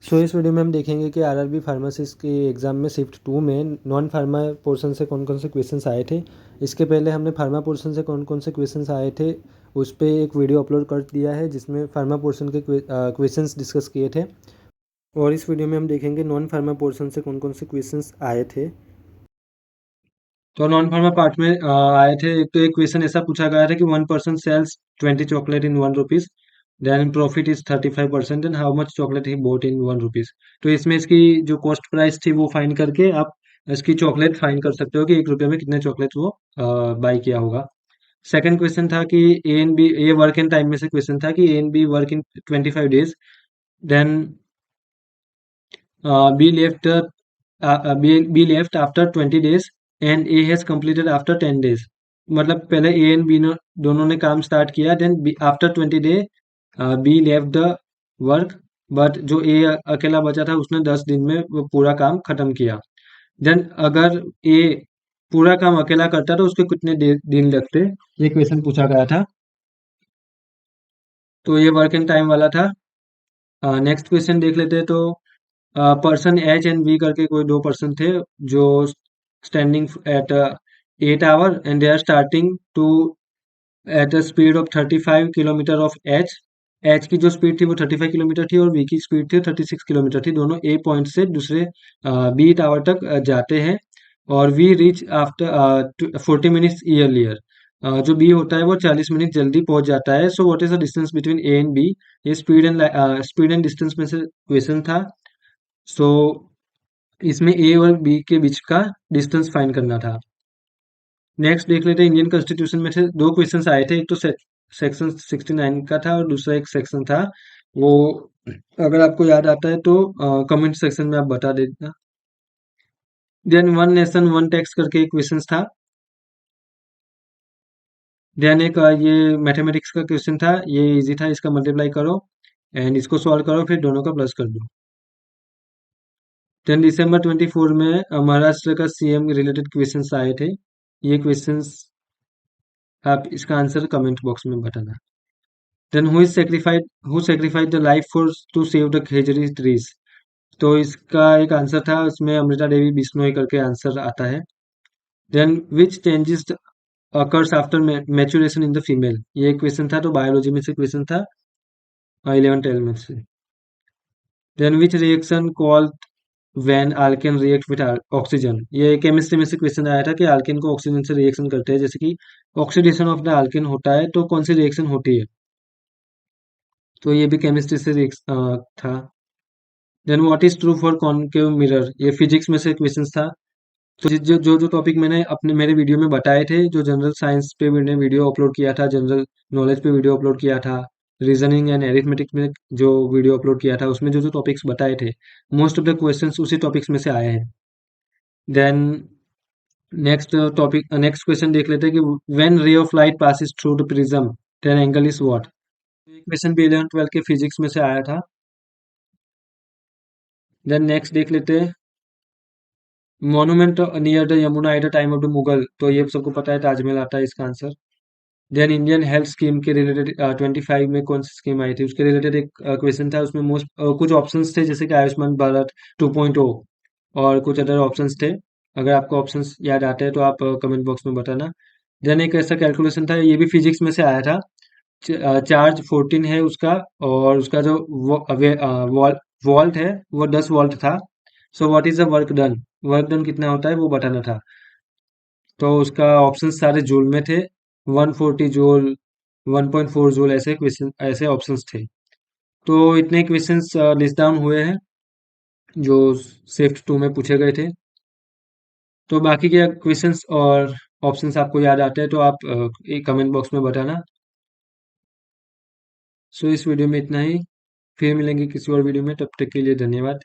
सो इस वीडियो में हम देखेंगे कि आरआरबी फार्मासिस्ट के एग्ज़ाम में शिफ्ट 2 में नॉन फार्मा पोर्शन से कौन कौन से क्वेश्चंस आए थे। इसके पहले हमने फार्मा पोर्शन से कौन कौन से क्वेश्चंस आए थे उस पर एक वीडियो अपलोड कर दिया है, जिसमें फार्मा पोर्शन के क्वेश्चंस डिस्कस किए थे। और इस वीडियो में हम देखेंगे नॉन फार्मा पोर्शन से कौन कौन से क्वेश्चंस आए थे। तो नॉन फार्मा पार्ट में आए थे। एक क्वेश्चन ऐसा पूछा गया था कि 1 person sells 20 chocolate in 1 rupees, then profit is 35%, and how much chocolate he bought in 1 rupees. तो इसमें इसकी जो कॉस्ट प्राइस थी वो फाइन करके आप इसकी चॉकलेट फाइन कर सकते हो कि 1 रुपये में कितने चॉकलेट वो बाई किया होगा। सेकंड क्वेश्चन था कि ए एंड बी, ये वर्क एंड टाइम में से क्वेश्चन था कि A and B work in 25 days, then B left B left after 20 days and A has completed after 10 days। मतलब पहले ए एंड बी दोनों ने काम स्टार्ट किया, then after 20 day B left the work, but जो A अकेला बचा था उसने 10 दिन में वो पूरा काम खत्म किया। देन अगर ए पूरा काम अकेला करता तो उसके कितने दिन लगते, ये क्वेश्चन पूछा गया था। तो ये वर्क एंड टाइम वाला था। नेक्स्ट क्वेश्चन देख लेते हैं। तो पर्सन एच एंड वी करके कोई दो पर्सन थे जो standing at 8 hour, and they are starting to at the speed of 35 kilometre of H. H की जो स्पीड थी वो 35 किलोमीटर थी और वी की स्पीड थी 36 किलोमीटर थी। दोनों ए पॉइंट से दूसरे बी टावर तक जाते हैं, और we reach after 40 minutes earlier. जो बी होता है वो 40 मिनट जल्दी पहुंच जाता है। So what is the distance between A and B. ये स्पीड एंड डिस्टेंस में से क्वेश्चन था। सो इसमें ए और बी के बीच का डिस्टेंस फाइंड करना था। नेक्स्ट देख लेते हैं। इंडियन कॉन्स्टिट्यूशन में से दो क्वेश्चंस आए थे। एक तो सेक्शन 69 का था और दूसरा एक सेक्शन था वो, अगर आपको याद आता है तो कमेंट सेक्शन में आप बता देना। Then one nation one tax करके एक क्वेश्चन था। देन एक ये मैथमेटिक्स का क्वेश्चन था, ये इजी था, इसका मल्टीप्लाई करो एंड इसको सॉल्व करो, फिर दोनों का प्लस कर दो। देन दिसंबर 24 में महाराष्ट्र का सीएम रिलेटेड क्वेश्चंस आए थे। ये क्वेश्चंस आप इसका आंसर कमेंट बॉक्स में बताना। Then who sacrificed the life force to save the khejri trees. तो इसका एक आंसर था, उसमें अमृता देवी बिश्नोई करके आंसर आता है। Then which changes occurs after maturation in the female. ये क्वेश्चन था, तो बायोलॉजी में से क्वेश्चन था, 11 12 में से। Then which reaction called when alkane react with oxygen. ये केमिस्ट्री में से क्वेश्चन आया था कि अल्केन को ऑक्सीजन से रिएक्शन करते हैं, जैसे कि ऑक्सीडेशन ऑफ द अल्केन होता है, तो कौन सी रिएक्शन होती है। तो ये भी केमिस्ट्री से था। Then what is true for concave mirror. ये फिजिक्स में से क्वेश्चन था। तो जो जो जो टॉपिक मैंने अपने मेरे वीडियो में बताए थे, जो जनरल साइंस पे मैंने वीडियो अपलोड किया था, जनरल नॉलेज पे वीडियो अपलोड किया था, रीजनिंग एंड एरिथमेटिक में जो वीडियो अपलोड किया था, उसमें जो जो टॉपिक्स बताए थे, मोस्ट ऑफ द क्वेश्चंस उसी टॉपिक्स में से आए हैं। देन नेक्स्ट क्वेश्चन देख लेते हैं कि when ray of light passes through the prism then angle is what. ये क्वेश्चन भी 11 12 के फिजिक्स में से आया था। देन नेक्स्ट देख लेते हैं। Monument near the Yamuna at the time of the Mughal. तो ये सबको पता है, ताजमहल आता है इसका answer. Then Indian health scheme के रिलेटेड 25 में कौन सी स्कीम आई थी, उसके रिलेटेड एक क्वेश्चन था। उसमें मोस्ट कुछ ऑप्शंस थे, जैसे कि आयुष्मान भारत 2.0 और कुछ अदर ऑप्शंस थे। अगर आपको ऑप्शंस याद आते हैं तो आप कमेंट बॉक्स में बताना। देन एक ऐसा कैलकुलेशन था, ये भी फिजिक्स में से आया था। चार्ज 14 है उसका, और उसका जो वॉल्ट है वो 10 वोल्ट था। सो what is the work done कितना होता है वो बताना था। तो उसका ऑप्शन सारे जूल में थे, 140 जूल, 1.4 जूल, ऐसे क्वेश्चन ऐसे ऑप्शंस थे। तो इतने क्वेश्चंस लिस्ट डाउन हुए हैं जो शिफ्ट 2 में पूछे गए थे। तो बाकी के क्वेश्चंस और ऑप्शंस आपको याद आते हैं तो आप एक कमेंट बॉक्स में बताना। सो इस वीडियो में इतना ही, फिर मिलेंगे किसी और वीडियो में, तब तक के लिए धन्यवाद।